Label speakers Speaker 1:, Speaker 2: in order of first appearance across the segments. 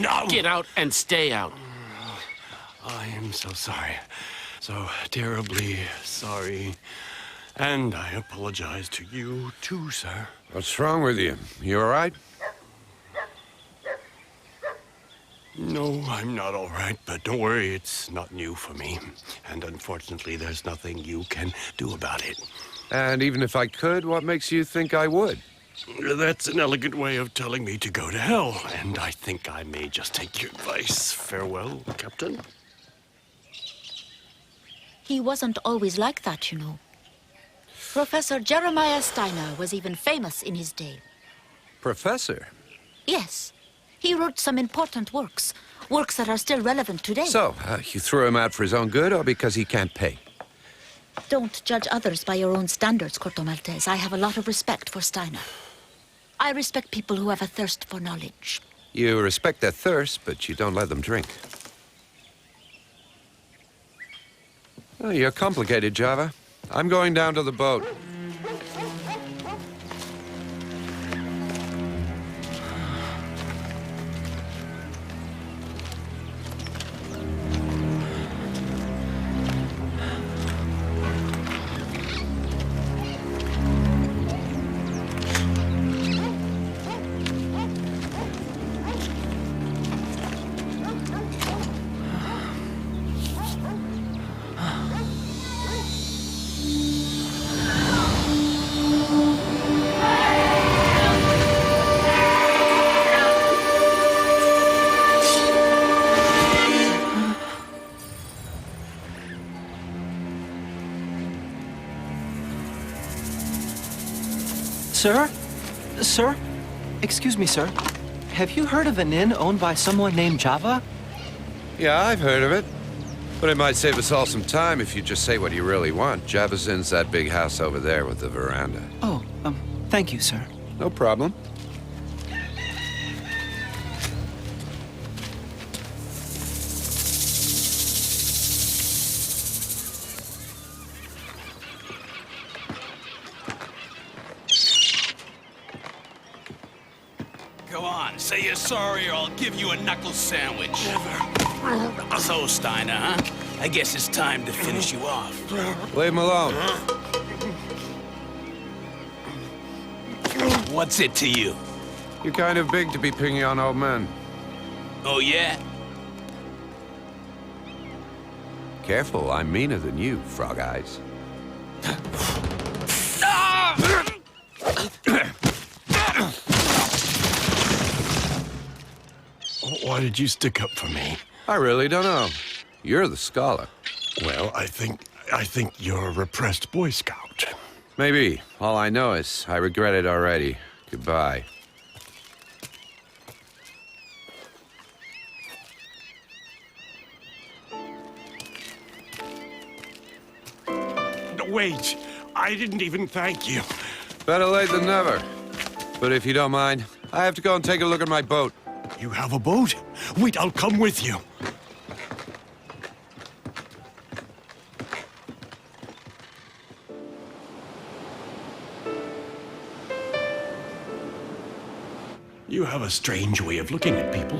Speaker 1: No!
Speaker 2: Get out and stay out.
Speaker 1: I am so sorry. So terribly sorry. And I apologize to you, too, sir.
Speaker 3: What's wrong with you? You all right?
Speaker 1: No, I'm not all right, but don't worry, it's not new for me. And unfortunately, there's nothing you can do about it.
Speaker 3: And even if I could, what makes you think I would?
Speaker 1: That's an elegant way of telling me to go to hell, and I think I may just take your advice. Farewell, Captain.
Speaker 4: He wasn't always like that, you know. Professor Jeremiah Steiner was even famous in his day.
Speaker 3: Professor?
Speaker 4: Yes. He wrote some important works that are still relevant today.
Speaker 3: So, you threw him out for his own good or because he can't pay?
Speaker 4: Don't judge others by your own standards, Corto Maltese. I have a lot of respect for Steiner. I respect people who have a thirst for knowledge.
Speaker 3: You respect their thirst, but you don't let them drink. Oh, you're complicated, Java. I'm going down to the boat.
Speaker 5: Sir? Sir? Excuse me, sir. Have you heard of an inn owned by someone named Java?
Speaker 3: Yeah, I've heard of it. But it might save us all some time if you just say what you really want. Java's Inn's that big house over there with the veranda.
Speaker 5: Oh, thank you, sir.
Speaker 3: No problem.
Speaker 6: Go on, say you're sorry or I'll give you a knuckle sandwich. So, Steiner, huh? I guess it's time to finish you off.
Speaker 3: Leave him alone.
Speaker 6: What's it to you?
Speaker 3: You're kind of big to be picking on old men.
Speaker 6: Oh, yeah?
Speaker 3: Careful, I'm meaner than you, Frog Eyes.
Speaker 1: Why did you stick up for me?
Speaker 3: I really don't know. You're the scholar.
Speaker 1: Well, I think you're a repressed Boy Scout.
Speaker 3: Maybe. All I know is I regret it already. Goodbye.
Speaker 1: No, wait. I didn't even thank you.
Speaker 3: Better late than never. But if you don't mind, I have to go and take a look at my boat.
Speaker 1: You have a boat? Wait, I'll come with you. You have a strange way of looking at people.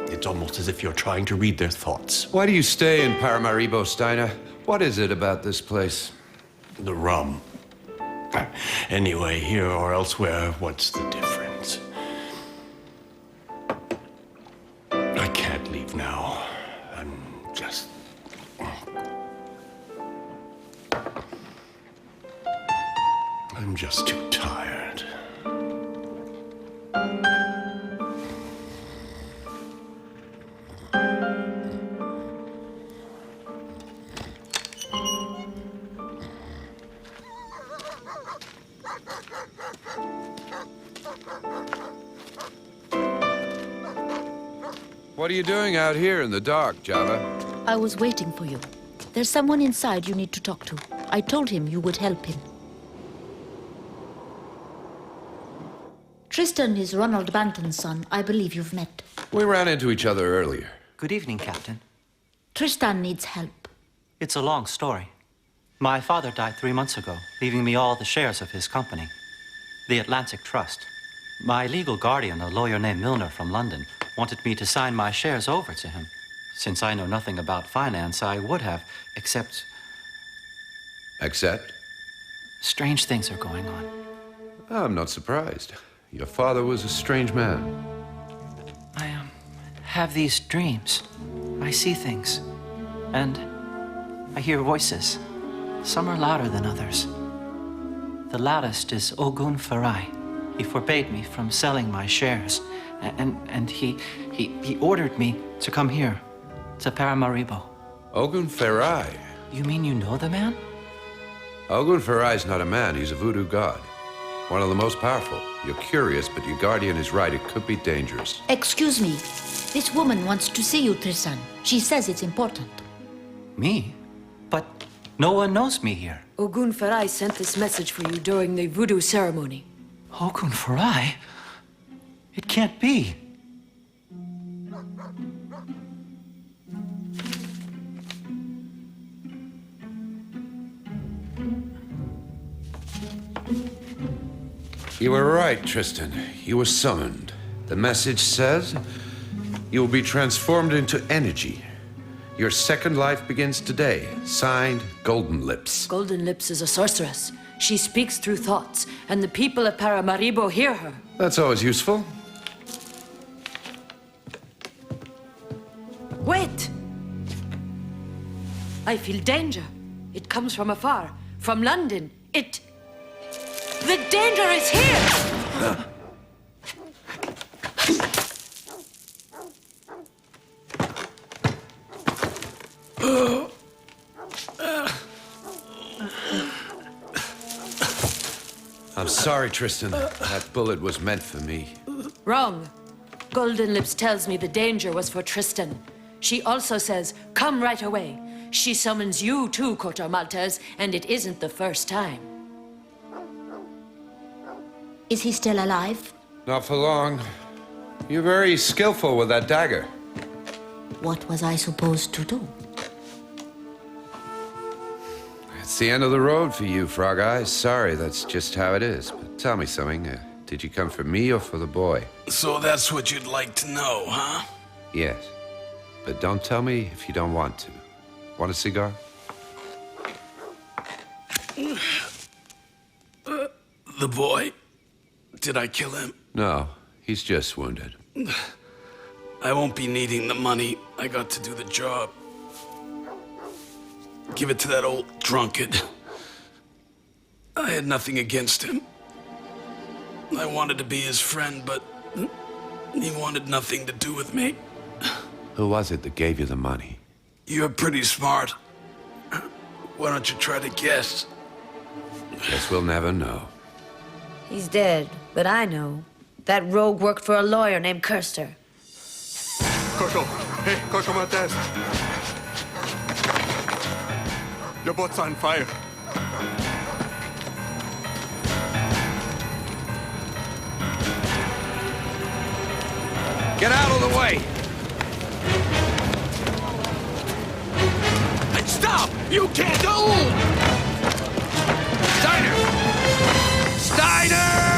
Speaker 1: It's almost as if you're trying to read their thoughts.
Speaker 3: Why do you stay in Paramaribo, Steiner? What is it about this place?
Speaker 1: The rum. Anyway, here or elsewhere, what's the difference? I can't leave now. I'm just too tired.
Speaker 3: What are you doing out here in the dark, Java?
Speaker 4: I was waiting for you. There's someone inside you need to talk to. I told him you would help him. Tristan is Ronald Banton's son. I believe you've met.
Speaker 3: We ran into each other earlier.
Speaker 5: Good evening, Captain.
Speaker 4: Tristan needs help.
Speaker 5: It's a long story. My father died 3 months ago, leaving me all the shares of his company, the Atlantic Trust. My legal guardian, a lawyer named Milner from London, wanted me to sign my shares over to him. Since I know nothing about finance, I would have, except
Speaker 3: Accept?
Speaker 5: strange things are going on.
Speaker 3: I'm not surprised. Your father was a strange man.
Speaker 5: I have these dreams. I see things. And I hear voices. Some are louder than others. The loudest is Ogun Farai. He forbade me from selling my shares. And he ordered me to come here, to Paramaribo.
Speaker 3: Ogun Farai?
Speaker 5: You mean you know the man?
Speaker 3: Ogun Farai's not a man, he's a voodoo god. One of the most powerful. You're curious, but your guardian is right. It could be dangerous.
Speaker 4: Excuse me. This woman wants to see you, Tristan. She says it's important.
Speaker 5: Me? But no one knows me here.
Speaker 2: Ogun Farai sent this message for you during the voodoo ceremony.
Speaker 5: Ogun Farai? It can't be.
Speaker 3: You were right, Tristan. You were summoned. The message says you will be transformed into energy. Your second life begins today. Signed, Golden Lips.
Speaker 2: Golden Lips is a sorceress. She speaks through thoughts, and the people of Paramaribo hear her.
Speaker 3: That's always useful.
Speaker 2: Wait! I feel danger. It comes from afar, from London. The danger is here!
Speaker 3: I'm sorry, Tristan. That bullet was meant for me.
Speaker 2: Wrong. Golden Lips tells me the danger was for Tristan. She also says, come right away. She summons you too, Corto Maltese, and it isn't the first time.
Speaker 4: Is he still alive?
Speaker 3: Not for long. You're very skillful with that dagger.
Speaker 4: What was I supposed to do?
Speaker 3: It's the end of the road for you, Frog Eyes. Sorry, that's just how it is. But tell me something. Did you come for me or for the boy?
Speaker 6: So that's what you'd like to know, huh?
Speaker 3: Yes. But don't tell me if you don't want to. Want a cigar?
Speaker 6: The boy? Did I kill him?
Speaker 3: No, he's just wounded.
Speaker 6: I won't be needing the money. I got to do the job. Give it to that old drunkard. I had nothing against him. I wanted to be his friend, but he wanted nothing to do with me.
Speaker 3: Who was it that gave you the money?
Speaker 6: You're pretty smart. Why don't you try to guess?
Speaker 3: Guess we'll never know.
Speaker 7: He's dead, but I know. That rogue worked for a lawyer named Kirster.
Speaker 1: Corto! Hey, Corto Maltese! Your boat's on fire.
Speaker 3: Get out of the way!
Speaker 6: Hey, stop! You can't go!
Speaker 3: Steiner! Steiner!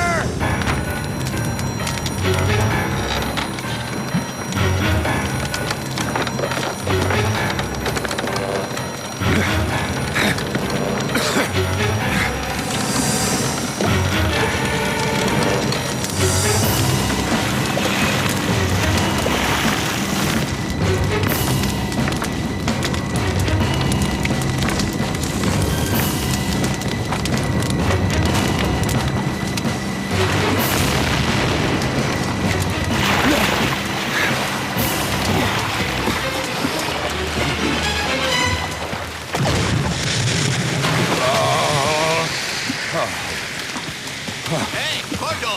Speaker 6: Hey, Corto!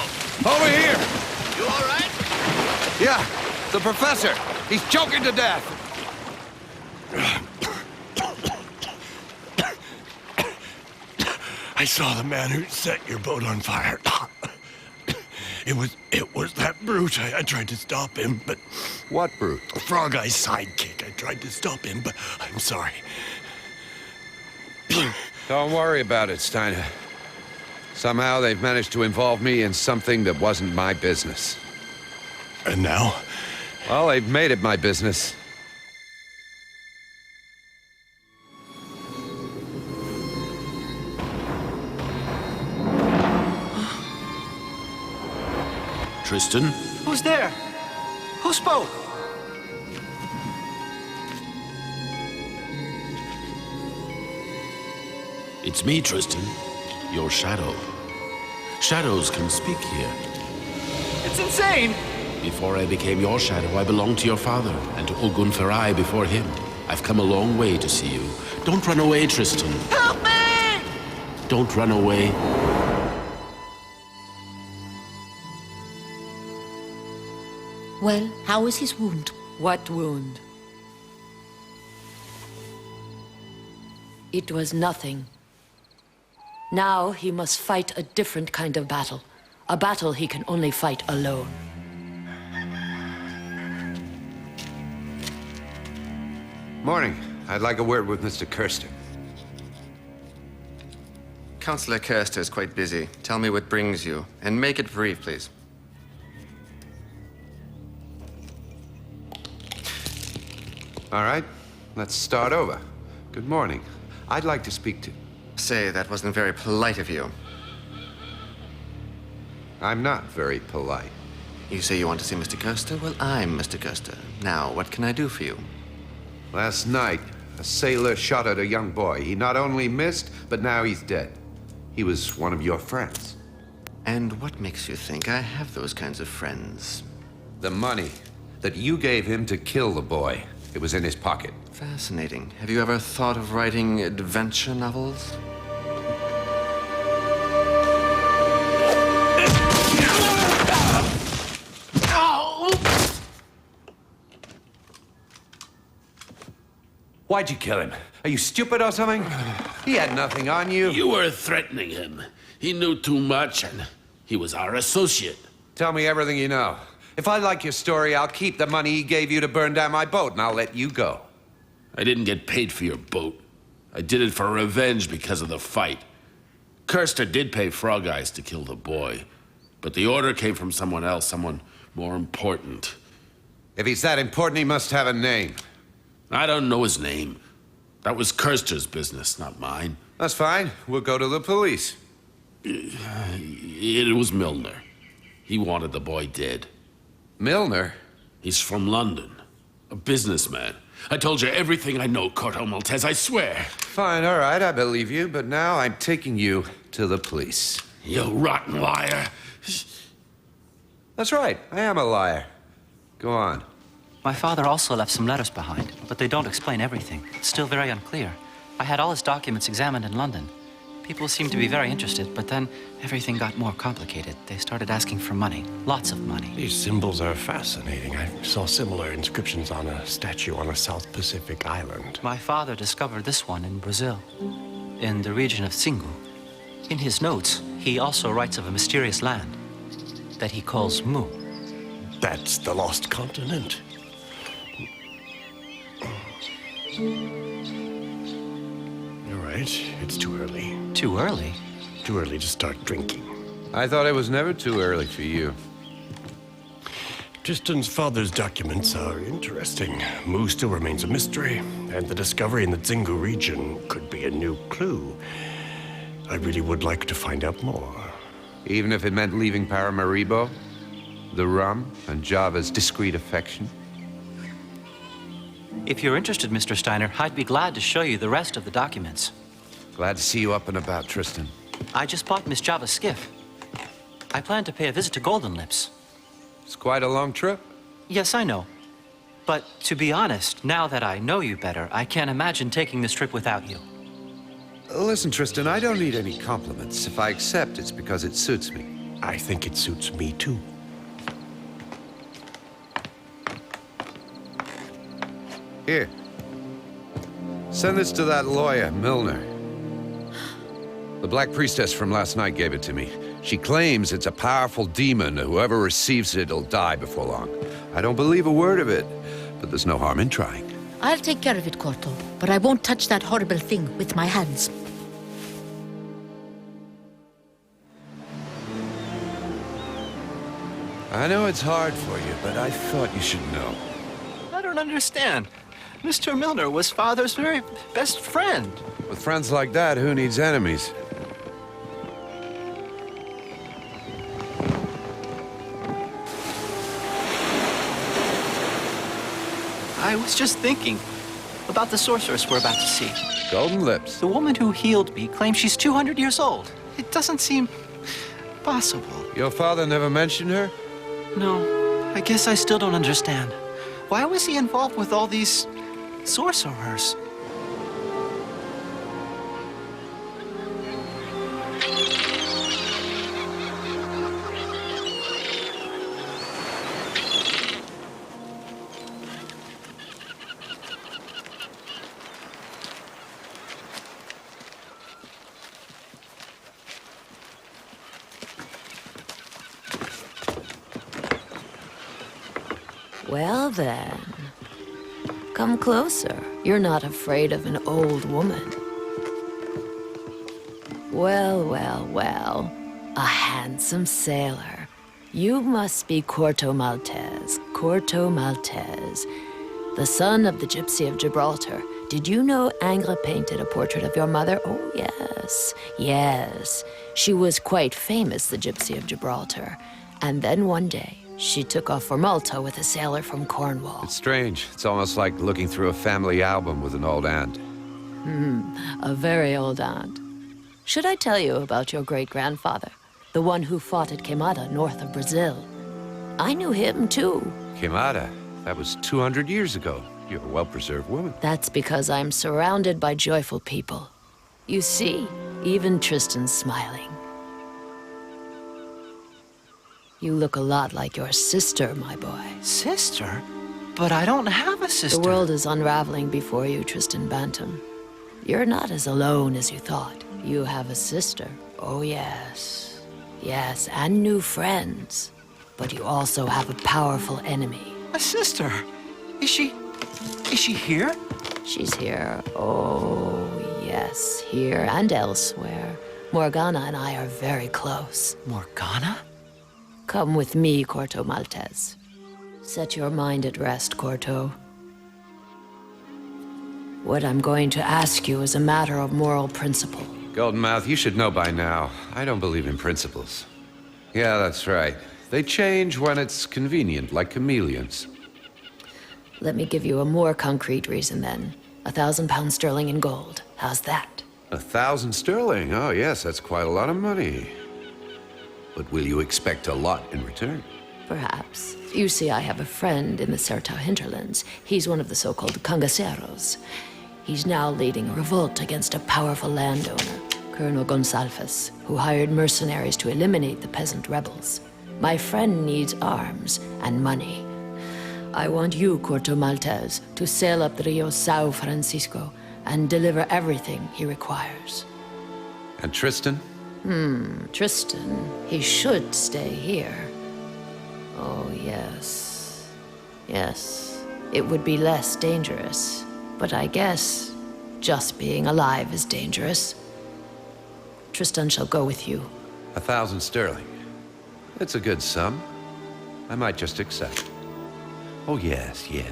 Speaker 3: Over here!
Speaker 6: You all right?
Speaker 3: Yeah, the professor. He's choking to death.
Speaker 1: I saw the man who set your boat on fire. It was that brute. I tried to stop him, but
Speaker 3: What brute?
Speaker 1: Frog Eye's sidekick. I tried to stop him, but I'm sorry.
Speaker 3: Don't worry about it, Steiner. Somehow they've managed to involve me in something that wasn't my business.
Speaker 1: And now,
Speaker 3: Well, they've made it my business.
Speaker 8: Tristan?
Speaker 5: Who's there? Who spoke?
Speaker 8: It's me, Tristan. Your shadow. Shadows can speak here.
Speaker 5: It's insane!
Speaker 8: Before I became your shadow, I belonged to your father, and to Ogun Ferai before him. I've come a long way to see you. Don't run away, Tristan.
Speaker 5: Help me!
Speaker 8: Don't run away.
Speaker 4: Well, how is his wound?
Speaker 2: What wound? It was nothing. Now he must fight a different kind of battle. A battle he can only fight alone.
Speaker 3: Morning. I'd like a word with Mr. Kirsten.
Speaker 9: Councillor Kirster is quite busy. Tell me what brings you, and make it brief, please.
Speaker 3: All right, let's start over. Good morning. I'd like to speak to...
Speaker 9: Say, that wasn't very polite of you.
Speaker 3: I'm not very polite.
Speaker 9: You say you want to see Mr. Kirster? Well, I'm Mr. Kirster. Now, what can I do for you?
Speaker 3: Last night, a sailor shot at a young boy. He not only missed, but now he's dead. He was one of your friends.
Speaker 9: And what makes you think I have those kinds of friends?
Speaker 3: The money that you gave him to kill the boy. It was in his pocket.
Speaker 9: Fascinating. Have you ever thought of writing adventure novels?
Speaker 3: Why'd you kill him? Are you stupid or something? He had nothing on you.
Speaker 8: You were threatening him. He knew too much, and he was our associate.
Speaker 3: Tell me everything you know. If I like your story, I'll keep the money he gave you to burn down my boat, and I'll let you go.
Speaker 8: I didn't get paid for your boat. I did it for revenge because of the fight. Kirster did pay Frog Eyes to kill the boy, but the order came from someone else, someone more important.
Speaker 3: If he's that important, he must have a name.
Speaker 8: I don't know his name. That was Kirster's business, not mine.
Speaker 3: That's fine. We'll go to the police.
Speaker 8: It was Milner. He wanted the boy dead.
Speaker 3: Milner?
Speaker 8: He's from London. A businessman. I told you everything I know, Corto Maltese, I swear.
Speaker 3: Fine, all right, I believe you, but now I'm taking you to the police.
Speaker 8: You rotten liar.
Speaker 3: That's right, I am a liar. Go on.
Speaker 5: My father also left some letters behind, but they don't explain everything. It's still very unclear. I had all his documents examined in London. People seemed to be very interested, but then everything got more complicated. They started asking for money, lots of money.
Speaker 1: These symbols are fascinating. I saw similar inscriptions on a statue on a South Pacific island.
Speaker 5: My father discovered this one in Brazil, in the region of Tsingu. In his notes, he also writes of a mysterious land that he calls Mu.
Speaker 1: That's the lost continent. You're right. It's too early.
Speaker 5: Too early?
Speaker 1: Too early to start drinking.
Speaker 3: I thought it was never too early for you.
Speaker 1: Tristan's father's documents are interesting. Mu still remains a mystery, and the discovery in the Tsingu region could be a new clue. I really would like to find out more.
Speaker 3: Even if it meant leaving Paramaribo, the rum, and Java's discreet affection?
Speaker 5: If you're interested, Mr. Steiner, I'd be glad to show you the rest of the documents.
Speaker 3: Glad to see you up and about, Tristan.
Speaker 5: I just bought Miss Java's skiff. I plan to pay a visit to Golden Lips.
Speaker 3: It's quite a long trip.
Speaker 5: Yes, I know. But to be honest, now that I know you better, I can't imagine taking this trip without you.
Speaker 3: Listen, Tristan, I don't need any compliments. If I accept, it's because it suits me.
Speaker 1: I think it suits me too.
Speaker 3: Here. Send this to that lawyer, Milner. The Black Priestess from last night gave it to me. She claims it's a powerful demon. Whoever receives it will die before long. I don't believe a word of it, but there's no harm in trying.
Speaker 4: I'll take care of it, Corto, but I won't touch that horrible thing with my hands.
Speaker 3: I know it's hard for you, but I thought you should know.
Speaker 5: I don't understand. Mr. Milner was Father's very best friend.
Speaker 3: With friends like that, who needs enemies?
Speaker 5: I was just thinking about the sorceress we're about to see.
Speaker 3: Golden Lips.
Speaker 5: The woman who healed me claims she's 200 years old. It doesn't seem possible.
Speaker 3: Your father never mentioned her?
Speaker 5: No, I guess I still don't understand. Why was he involved with all these sorcerers?
Speaker 2: Well then, come closer. You're not afraid of an old woman. Well, well, well. A handsome sailor. You must be Corto Maltese. Corto Maltese. The son of the Gypsy of Gibraltar. Did you know Angela painted a portrait of your mother? Oh, yes. Yes. She was quite famous, the Gypsy of Gibraltar. And then one day, she took off for Malta with a sailor from Cornwall.
Speaker 3: It's strange. It's almost like looking through a family album with an old aunt.
Speaker 2: A very old aunt. Should I tell you about your great-grandfather? The one who fought at Queimada, north of Brazil. I knew him, too.
Speaker 3: Queimada. That was 200 years ago. You're a well-preserved woman.
Speaker 2: That's because I'm surrounded by joyful people. You see, even Tristan's smiling. You look a lot like your sister, my boy.
Speaker 5: Sister? But I don't have a sister.
Speaker 2: The world is unraveling before you, Tristan Bantam. You're not as alone as you thought. You have a sister. Oh, yes. Yes, and new friends. But you also have a powerful enemy.
Speaker 5: A sister? Is she here?
Speaker 2: She's here. Oh, yes, here and elsewhere. Morgana and I are very close.
Speaker 5: Morgana?
Speaker 2: Come with me, Corto Maltese. Set your mind at rest, Corto. What I'm going to ask you is a matter of moral principle.
Speaker 3: Goldenmouth, you should know by now. I don't believe in principles. Yeah, that's right. They change when it's convenient, like chameleons.
Speaker 2: Let me give you a more concrete reason, then. 1,000 pounds sterling in gold. How's that?
Speaker 3: 1,000 sterling? Oh, yes, that's quite a lot of money. But will you expect a lot in return?
Speaker 2: Perhaps. You see, I have a friend in the Sertão hinterlands. He's one of the so-called cangaceiros. He's now leading a revolt against a powerful landowner, Colonel Gonçalves, who hired mercenaries to eliminate the peasant rebels. My friend needs arms and money. I want you, Corto Maltese, to sail up the Rio São Francisco and deliver everything he requires.
Speaker 3: And Tristan?
Speaker 2: Tristan, he should stay here. Oh, yes. Yes, it would be less dangerous. But I guess just being alive is dangerous. Tristan shall go with you.
Speaker 3: 1,000 sterling. It's a good sum. I might just accept. Oh, yes, yes.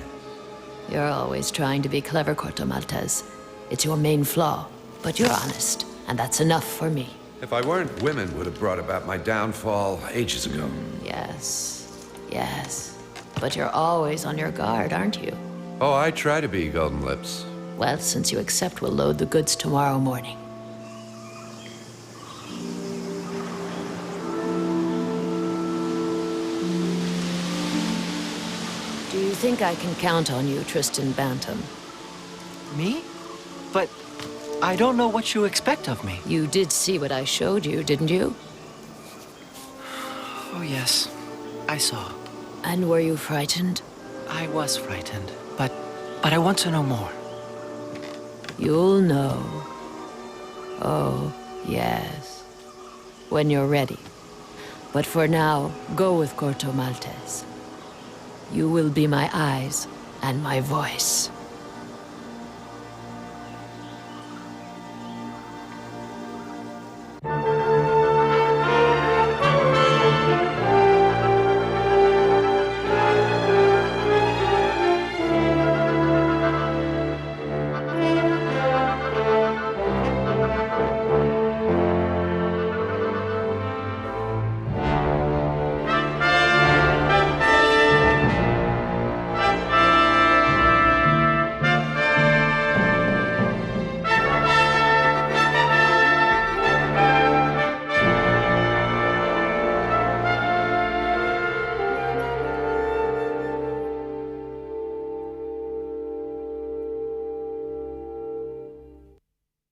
Speaker 2: You're always trying to be clever, Corto Maltese. It's your main flaw, but you're honest, and that's enough for me.
Speaker 3: If I weren't, women would have brought about my downfall ages ago.
Speaker 2: Yes, yes. But you're always on your guard, aren't you?
Speaker 3: Oh, I try to be, Golden Lips.
Speaker 2: Well, since you accept, we'll load the goods tomorrow morning. Do you think I can count on you, Tristan Bantam?
Speaker 5: Me? But I don't know what you expect of me.
Speaker 2: You did see what I showed you, didn't you?
Speaker 5: Oh, yes. I saw.
Speaker 2: And were you frightened?
Speaker 5: I was frightened, but I want to know more.
Speaker 2: You'll know. Oh, yes. When you're ready. But for now, go with Corto Maltese. You will be my eyes and my voice.